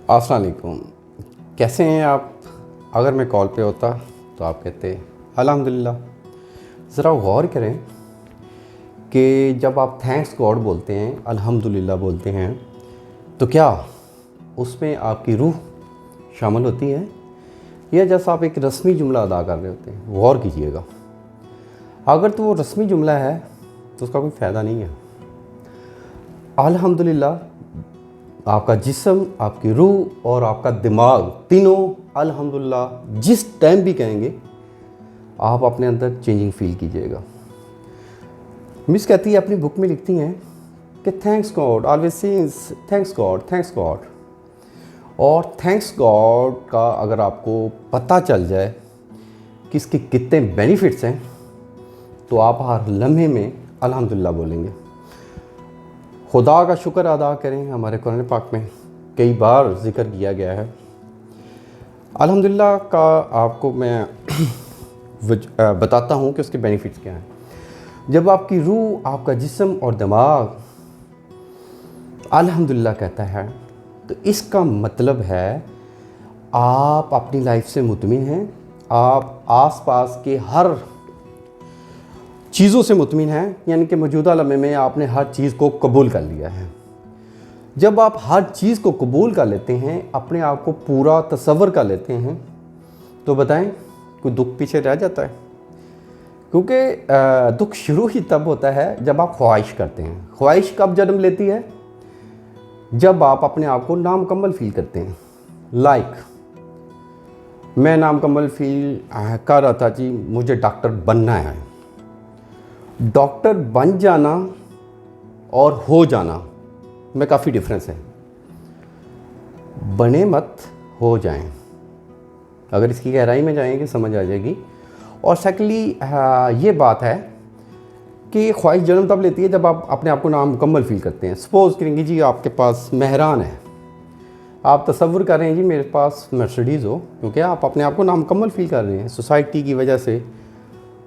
अस्सलाम वालेकुम। कैसे हैं आप? अगर मैं कॉल पे होता तो आप कहते अल्हम्दुलिल्लाह। ज़रा गौर करें कि जब आप थैंक्स गॉड बोलते हैं, अल्हम्दुलिल्लाह बोलते हैं, तो क्या उसमें आपकी रूह शामिल होती है या जैसा आप एक रस्मी जुमला अदा कर रहे होते हैं? गौर कीजिएगा। अगर तो वो रस्मी जुमला है तो उसका कोई फ़ायदा नहीं है। अल्हम्दुलिल्लाह आपका जिस्म, आपकी रूह और आपका दिमाग तीनों अल्हम्दुलिल्लाह जिस टाइम भी कहेंगे आप अपने अंदर चेंजिंग फील कीजिएगा। मिस कहती है, अपनी बुक में लिखती हैं कि thanks God, always sayings thanks God, thanks God. और थैंक्स गॉड का अगर आपको पता चल जाए कि इसके कितने बेनिफिट्स हैं तो आप हर लम्हे में अल्हम्दुलिल्लाह बोलेंगे। खुदा का शुक्र अदा करें। हमारे कुरान पाक में कई बार ज़िक्र किया गया है अल्हम्दुलिल्लाह का। आपको मैं बताता हूँ कि उसके बेनिफिट्स क्या हैं। जब आपकी रूह, आपका जिस्म और दिमाग अल्हम्दुलिल्लाह कहता है तो इसका मतलब है आप अपनी लाइफ से मुतमिन हैं, आप आसपास के हर चीज़ों से मुतमिन हैं, यानी कि मौजूदा लम्हे में आपने हर चीज़ को कबूल कर लिया है। जब आप हर चीज़ को कबूल कर लेते हैं, अपने आप को पूरा तसव्वुर कर लेते हैं, तो बताएं कोई दुख पीछे रह जाता है? क्योंकि दुख शुरू ही तब होता है जब आप ख्वाहिश करते हैं। ख्वाहिश कब जन्म लेती है? जब आप अपने आप को नामुकम्मल फील करते हैं। मैं नामुकम्मल फील कर रहा था जी, मुझे डॉक्टर बनना है। डॉक्टर बन जाना और हो जाना में काफ़ी डिफरेंस है। बने मत, हो जाएं। अगर इसकी गहराई में जाएंगे समझ आ जाएगी। और सेकेंडली ये बात है कि ख्वाहिश जन्म तब लेती है जब आप अपने आप को नामुकम्मल फील करते हैं। सपोज़ करेंगे जी आपके पास मेहरान है, आप तसव्वुर कर रहे हैं जी मेरे पास मर्सिडीज़ हो, क्योंकि आप अपने आप को नामुकम्मल फील कर रहे हैं। सोसाइटी की वजह से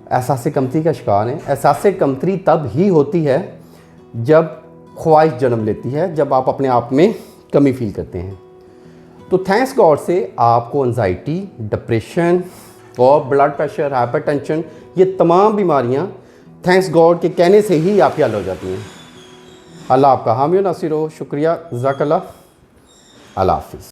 एहसास कमतरी का शिकार है। एहसास कमतरी तब ही होती है जब ख्वाहिश जन्म लेती है, जब आप अपने आप में कमी फील करते हैं। तो थैंक्स गॉड से आपको एंजाइटी, डिप्रेशन और ब्लड प्रेशर, हाइपरटेंशन, ये तमाम बीमारियां थैंक्स गॉड के कहने से ही आपकी हल हो जाती हैं। अल्लाह आपका हामी व नासिर हो। शुक्रिया, जज़ाकल्लाह। अल्लाह हाफ़िज़।